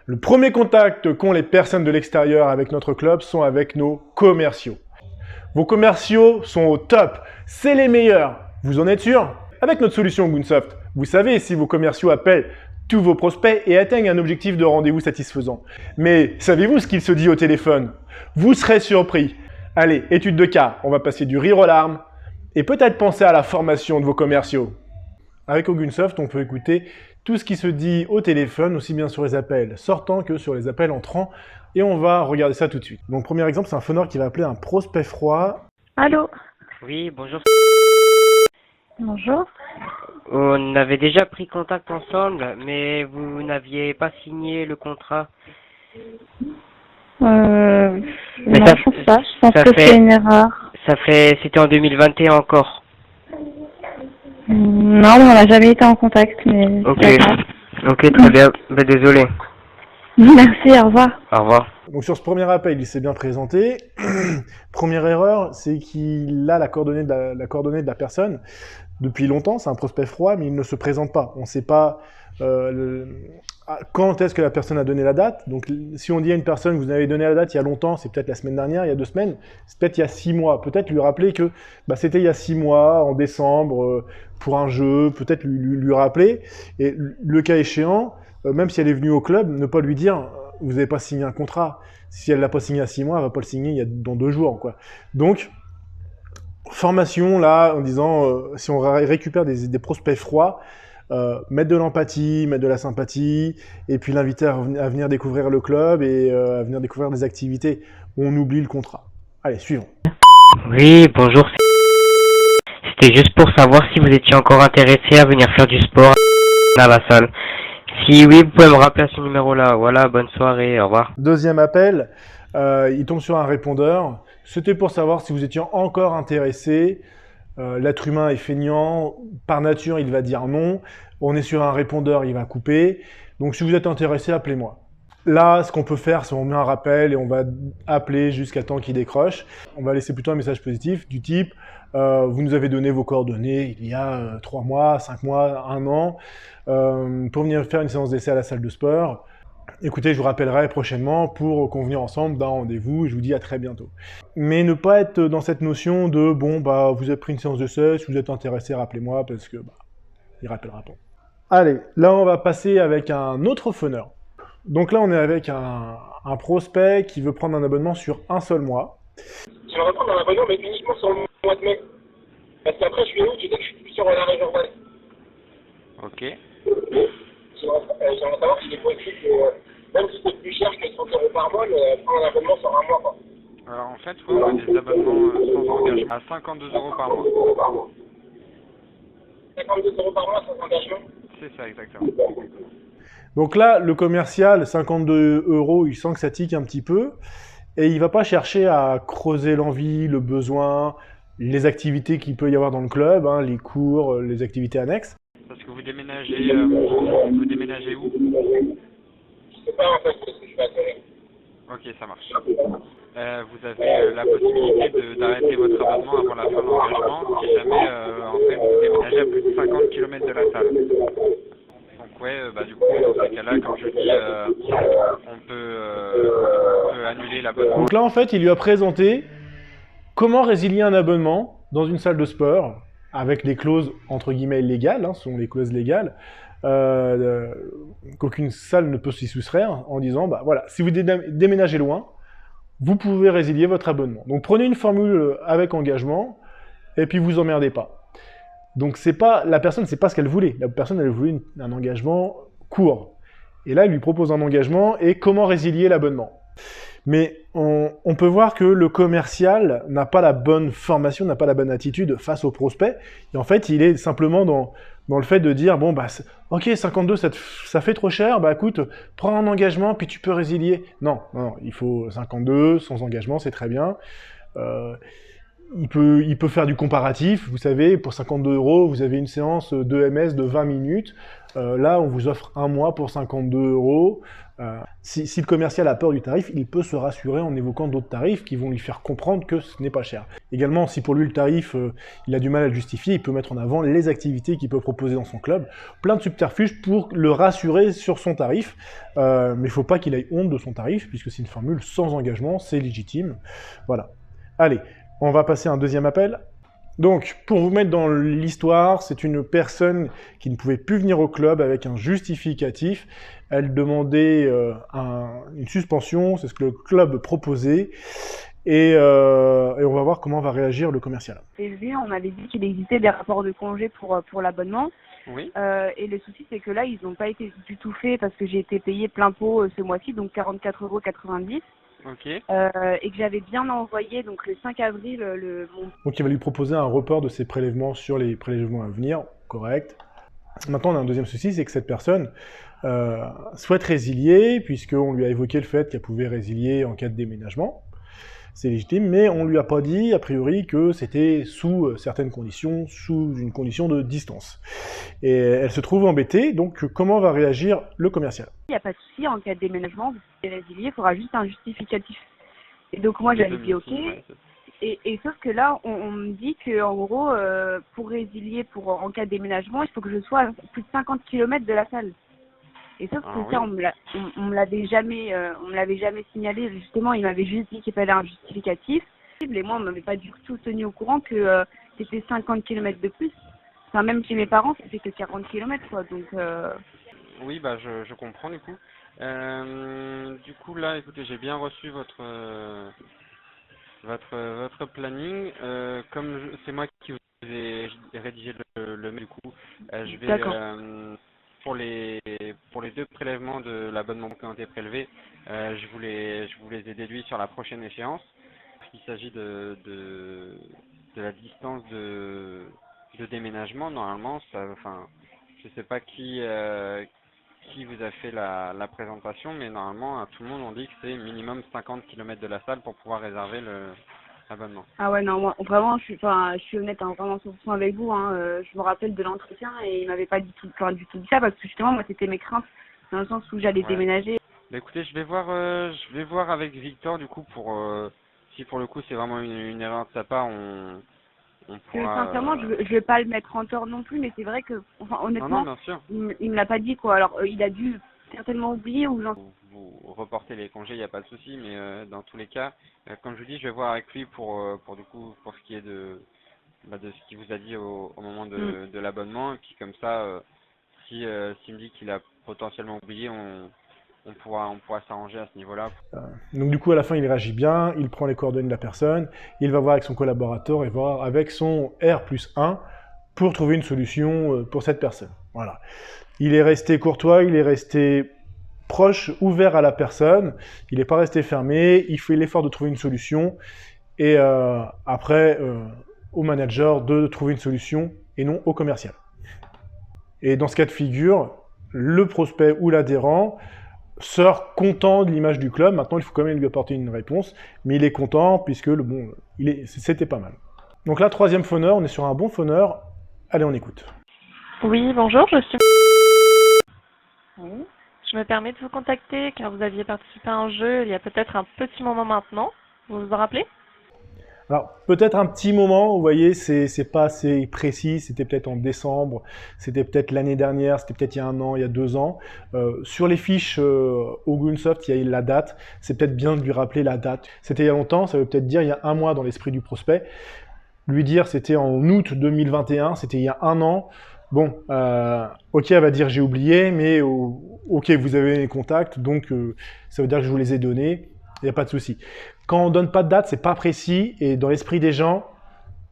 Le premier contact qu'ont les personnes de l'extérieur avec notre club sont avec nos commerciaux. Vos commerciaux sont au top, c'est les meilleurs. Vous en êtes sûr? Avec notre solution Goonsoft, vous savez si vos commerciaux appellent tous vos prospects et atteignent un objectif de rendez-vous satisfaisant. Mais savez-vous ce qu'il se dit au téléphone? Vous serez surpris. Allez, étude de cas, on va passer du rire aux larmes et peut-être penser à la formation de vos commerciaux. Avec Goonsoft, on peut écouter tout ce qui se dit au téléphone, aussi bien sur les appels sortants que sur les appels entrants. Et on va regarder ça tout de suite. Donc, premier exemple, c'est un phoneur qui va appeler un prospect froid. Allô? Oui, bonjour. Bonjour. On avait déjà pris contact ensemble, mais vous n'aviez pas signé le contrat. Non, ça- je pense pas. Je pense ça que fait- c'est une erreur. C'était en 2021 encore. Non, on n'a jamais été en contact, mais Ok. c'est pas grave. Ok, très bien. Bah, désolé. Merci, au revoir. Au revoir. Donc, sur ce premier appel, il s'est bien présenté. Première erreur, c'est qu'il a la coordonnée de la personne depuis longtemps. C'est un prospect froid, mais il ne se présente pas. On ne sait pas quand est-ce que la personne a donné la date. Donc, si on dit à une personne, vous avez donné la date il y a longtemps, c'est peut-être la semaine dernière, il y a 2 semaines, c'est peut-être il y a 6 mois. Peut-être lui rappeler que c'était il y a 6 mois, en décembre, pour un jeu, peut-être lui rappeler. Et le cas échéant, même si elle est venue au club, ne pas lui dire vous n'avez pas signé un contrat. Si elle l'a pas signé à 6 mois, elle va pas le signer dans 2 jours, quoi. Donc, formation là, en disant si on récupère des prospects froids, mettre de l'empathie, mettre de la sympathie, et puis l'inviter à venir découvrir le club et à venir découvrir des activités. On oublie le contrat. Allez, suivant. Oui, bonjour. C'était juste pour savoir si vous étiez encore intéressé à venir faire du sport à la salle. Si oui, vous pouvez me rappeler à ce numéro-là. Voilà, bonne soirée, au revoir. Deuxième appel, il tombe sur un répondeur. C'était pour savoir si vous étiez encore intéressé. L'être humain est feignant, par nature il va dire non. On est sur un répondeur, il va couper. Donc si vous êtes intéressé, appelez-moi. Là, ce qu'on peut faire, c'est on met un rappel et on va appeler jusqu'à temps qu'il décroche. On va laisser plutôt un message positif du type vous nous avez donné vos coordonnées il y a 3 mois, 5 mois, 1 an pour venir faire une séance d'essai à la salle de sport. Écoutez, je vous rappellerai prochainement pour convenir ensemble d'un rendez-vous et je vous dis à très bientôt. Mais ne pas être dans cette notion de bon, vous avez pris une séance d'essai, si vous êtes intéressé, rappelez-moi parce que il rappellera pas. Allez, là on va passer avec un autre phoneur. Donc là on est avec un prospect qui veut prendre un abonnement sur un seul mois. J'aimerais prendre un abonnement, mais uniquement sur le mois de mai. Parce qu'après, je suis où? Tu sais que je suis plus sur la région ouest. Ok. J'aimerais savoir s'il est possible, même si c'est plus cher que 30 € par mois, mais prendre un abonnement sur un mois, quoi. Alors en fait, on a des abonnements sans engagement à 52 € par mois. 52 € par mois sans engagement. C'est ça, exactement. Donc là, le commercial, 52 €, il sent que ça tique un petit peu. Et il va pas chercher à creuser l'envie, le besoin, les activités qu'il peut y avoir dans le club, les cours, les activités annexes. Parce que vous déménagez où? Je sais pas en fait ce que je vais atterrir. Ok, ça marche. Vous avez la possibilité d'arrêter votre abonnement avant la fin de l'engagement si jamais en fait vous déménagez à plus de 50 km de la salle. Donc ouais, du coup dans ces cas-là, comme je dis, on peut annuler l'abonnement. Donc là, en fait, il lui a présenté comment résilier un abonnement dans une salle de sport avec des clauses entre guillemets légales, ce sont les clauses légales, qu'aucune salle ne peut s'y soustraire, en disant voilà, si vous déménagez loin, vous pouvez résilier votre abonnement. Donc prenez une formule avec engagement et puis vous emmerdez pas. Donc la personne, c'est pas ce qu'elle voulait. La personne, elle voulait un engagement court. Et là, il lui propose un engagement et comment résilier l'abonnement. Mais on peut voir que le commercial n'a pas la bonne formation, n'a pas la bonne attitude face au prospect. Et en fait, il est simplement dans le fait de dire ok, 52, ça fait trop cher, écoute, prends un engagement, puis tu peux résilier. Non, il faut 52, sans engagement, c'est très bien. Il peut faire du comparatif, vous savez, pour 52 €, vous avez une séance d'EMS de 20 minutes. Là, on vous offre un mois pour 52 €. Si le commercial a peur du tarif, il peut se rassurer en évoquant d'autres tarifs qui vont lui faire comprendre que ce n'est pas cher. Également, si pour lui le tarif, il a du mal à le justifier, il peut mettre en avant les activités qu'il peut proposer dans son club, plein de subterfuges pour le rassurer sur son tarif, mais il ne faut pas qu'il ait honte de son tarif, puisque c'est une formule sans engagement, c'est légitime. Voilà. Allez, on va passer à un deuxième appel. Donc, pour vous mettre dans l'histoire, c'est une personne qui ne pouvait plus venir au club avec un justificatif. Elle demandait une suspension, c'est ce que le club proposait. Et on va voir comment va réagir le commercial. Élevé, on m'avait dit qu'il existait des rapports de congé pour l'abonnement. Oui. Et le souci, c'est que là, ils n'ont pas été du tout faits parce que j'ai été payé plein pot ce mois-ci, donc 44,90 €. Ok. Et que j'avais bien envoyé donc le 5 avril mon... Donc il va lui proposer un report de ses prélèvements sur les prélèvements à venir, correct. Maintenant on a un deuxième souci, c'est que cette personne souhaite résilier, puisqu'on lui a évoqué le fait qu'elle pouvait résilier en cas de déménagement. C'est légitime, mais on ne lui a pas dit, a priori, que c'était sous certaines conditions, sous une condition de distance. Et elle se trouve embêtée, donc comment va réagir le commercial? Il n'y a pas de souci, en cas de déménagement, vous pouvez résilier, il faudra juste un justificatif. Et donc moi j'avais dit ok, et sauf que là on me dit que en gros pour résilier en cas de déménagement, il faut que je sois à plus de 50 km de la salle. Et sauf que ça, on me l'avait jamais signalé. Justement, il m'avait juste dit qu'il fallait un justificatif. Et moi, on m'avait pas du tout tenu au courant que c'était 50 km de plus. Enfin, même chez mes parents, c'était que 40 km, quoi. Donc. Oui, bah je comprends du coup. Du coup là, écoutez, j'ai bien reçu votre planning. Comme c'est moi qui vous ai rédigé le mail, du coup, je vais pour les deux prélèvements de l'abonnement qui ont été prélevés, je vous les ai déduits sur la prochaine échéance. Il s'agit de la distance de déménagement. Normalement, je sais pas qui vous a fait la présentation, mais normalement à tout le monde on dit que c'est minimum 50 km de la salle pour pouvoir réserver l'abonnement. Ah ouais, non, moi vraiment je suis honnête, hein, vraiment 100% avec vous, hein, je me rappelle de l'entretien et il m'avait pas du tout dit ça parce que justement moi c'était mes craintes dans le sens où j'allais déménager. Bah, écoutez, je vais voir avec Victor du coup pour si pour le coup c'est vraiment une erreur de sa part, on pourra... Sincèrement, je vais pas le mettre en tort non plus, mais c'est vrai que, enfin, honnêtement, non, bien sûr. Il me l'a pas dit, quoi. Alors, il a dû certainement oublier ou j'en... Vous reportez les congés, il n'y a pas de souci, mais dans tous les cas, comme je vous dis, je vais voir avec lui pour ce qui est de ce qu'il vous a dit au moment de l'abonnement, et puis comme ça, s'il me dit qu'il a potentiellement oublié, on pourra s'arranger à ce niveau-là. Donc du coup, à la fin, il réagit bien, il prend les coordonnées de la personne, il va voir avec son collaborateur et voir avec son R+1 pour trouver une solution pour cette personne. Voilà. Il est resté courtois, il est resté proche, ouvert à la personne, il n'est pas resté fermé, il fait l'effort de trouver une solution et après, au manager de trouver une solution et non au commercial. Et dans ce cas de figure, le prospect ou l'adhérent sort content de l'image du club. Maintenant, il faut quand même lui apporter une réponse, mais il est content puisque c'était pas mal. Donc là, troisième phoneur, on est sur un bon phoneur. Allez, on écoute. Oui, bonjour, je suis... Oui. Je me permets de vous contacter car vous aviez participé à un jeu il y a peut-être un petit moment maintenant. Vous vous en rappelez? Alors, peut-être un petit moment, vous voyez, c'est pas assez précis, c'était peut-être en décembre, c'était peut-être l'année dernière, c'était peut-être il y a 1 an, il y a 2 ans. Sur les fiches au Gunsoft, il y a la date, c'est peut-être bien de lui rappeler la date. C'était il y a longtemps, ça veut peut-être dire il y a 1 mois dans l'esprit du prospect. Lui dire c'était en août 2021, c'était il y a 1 an. Bon, ok, elle va dire j'ai oublié, mais ok, vous avez les contacts, donc ça veut dire que je vous les ai donnés, il n'y a pas de souci. Quand on donne pas de date, c'est pas précis, et dans l'esprit des gens,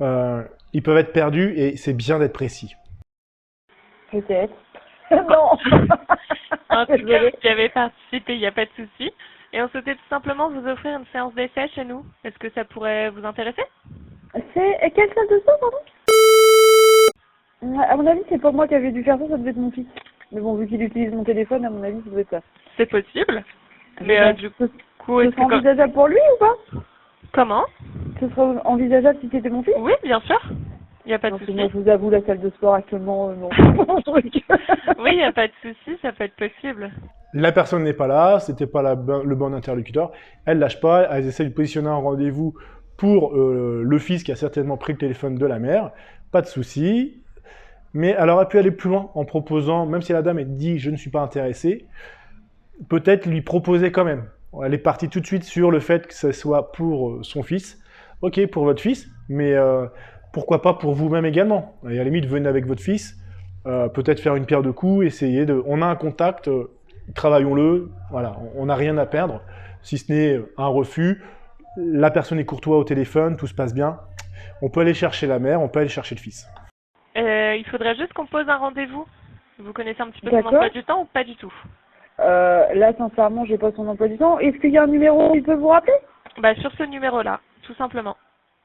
ils peuvent être perdus, et c'est bien d'être précis. Peut-être. Non. En tout cas, vous y avez participé, il n'y a pas de souci. Et on souhaitait tout simplement vous offrir une séance d'essai chez nous. Est-ce que ça pourrait vous intéresser? C'est quelle salle de sport, pardon? À mon avis, c'est pas moi qui avais dû faire ça, ça devait être mon fils. Mais bon, vu qu'il utilise mon téléphone, à mon avis, ça devait être ça. C'est possible. Mais du coup, ce serait envisageable pour lui ou pas? Comment? Ce serait envisageable si c'était mon fils? Oui, bien sûr. Il n'y a pas de Non, souci. sinon, je vous avoue, la salle de sport actuellement, non. Mon truc. Oui, il n'y a pas de souci, ça peut être possible. La personne n'est pas là, c'était pas le bon interlocuteur. Elle lâche pas, elle essaie de positionner un rendez-vous pour le fils qui a certainement pris le téléphone de la mère. Pas de souci. Mais elle aurait pu aller plus loin en proposant, même si la dame elle dit je ne suis pas intéressée, peut-être lui proposer quand même. Elle est partie tout de suite sur le fait que ce soit pour son fils. Ok, pour votre fils, mais pourquoi pas pour vous-même également. Et à la limite, venez avec votre fils, peut-être faire une pierre de coups, essayer de... On a un contact, travaillons-le, voilà, on n'a rien à perdre, si ce n'est un refus. La personne est courtois au téléphone, tout se passe bien. On peut aller chercher la mère, on peut aller chercher le fils. Il faudrait juste qu'on pose un rendez-vous. Vous connaissez un petit peu son D'accord. emploi du temps ou pas du tout? Là, sincèrement, j'ai pas son emploi du temps. Est-ce qu'il y a un numéro où il peut vous rappeler? Bah sur ce numéro-là, tout simplement.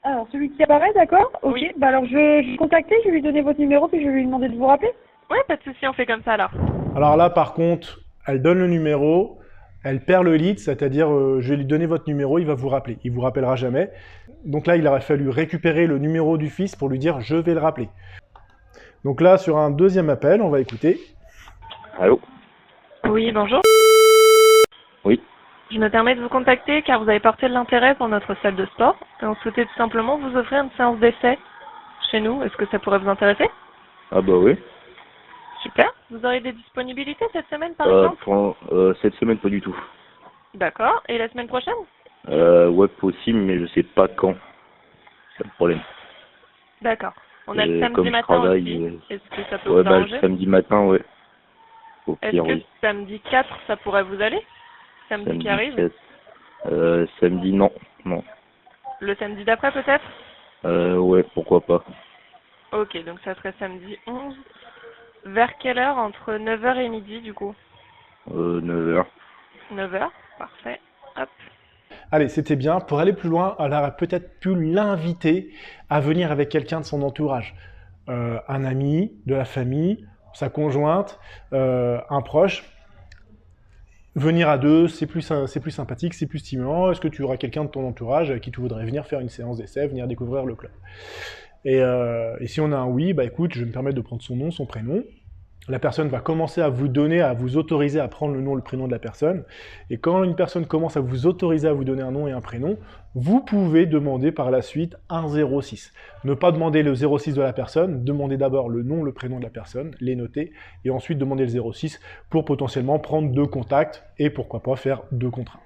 Alors, celui qui apparaît, d'accord? Ok. Oui. Bah alors, je vais le contacter, je vais lui donner votre numéro, puis je vais lui demander de vous rappeler. Ouais, pas de souci, on fait comme ça alors. Alors là, par contre, elle donne le numéro, elle perd le lead, c'est-à-dire je vais lui donner votre numéro, il va vous rappeler. Il vous rappellera jamais. Donc là, il aurait fallu récupérer le numéro du fils pour lui dire je vais le rappeler. Donc là, sur un deuxième appel, on va écouter. Allô? Oui, bonjour. Oui. Je me permets de vous contacter car vous avez porté de l'intérêt pour notre salle de sport et on souhaitait tout simplement vous offrir une séance d'essai chez nous. Est-ce que ça pourrait vous intéresser? Ah bah oui. Super. Vous aurez des disponibilités cette semaine par exemple? Cette semaine, pas du tout. D'accord. Et la semaine prochaine? Ouais, possible, mais je sais pas quand. C'est le problème. D'accord. On a le Comme samedi je matin travaille, aussi. Est-ce que ça peut Ouais, vous bah arranger? le samedi matin, ouais. Au Est-ce pire, que oui. samedi 4, ça pourrait vous aller? Samedi qui arrive? 7. Samedi, non. Non. Le samedi d'après peut-être? Ouais, pourquoi pas. Ok, donc ça serait samedi 11. Vers quelle heure? Entre 9h et midi du coup? 9h. 9h, parfait. Hop. Allez, c'était bien. Pour aller plus loin, elle aurait peut-être pu l'inviter à venir avec quelqu'un de son entourage. Un ami, de la famille, sa conjointe, un proche. Venir à deux, c'est plus sympathique, c'est plus stimulant. Est-ce que tu auras quelqu'un de ton entourage avec qui tu voudrais venir faire une séance d'essai, venir découvrir le club? Et si on a un oui, bah écoute, je vais me permettre de prendre son nom, son prénom. La personne va commencer à vous donner, à vous autoriser à prendre le nom, le prénom de la personne. Et quand une personne commence à vous autoriser à vous donner un nom et un prénom, vous pouvez demander par la suite un 06. Ne pas demander le 06 de la personne, demandez d'abord le nom, le prénom de la personne, les noter, et ensuite demander le 06 pour potentiellement prendre 2 contacts et pourquoi pas faire 2 contrats.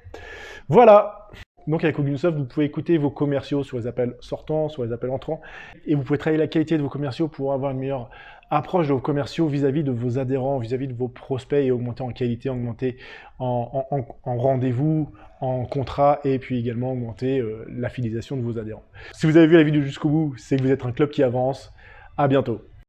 Voilà! Donc avec Oginosoft, vous pouvez écouter vos commerciaux sur les appels sortants, sur les appels entrants, et vous pouvez travailler la qualité de vos commerciaux pour avoir une meilleure approche de vos commerciaux vis-à-vis de vos adhérents, vis-à-vis de vos prospects, et augmenter en qualité, augmenter en rendez-vous, en contrat, et puis également augmenter la fidélisation de vos adhérents. Si vous avez vu la vidéo jusqu'au bout, c'est que vous êtes un club qui avance. À bientôt.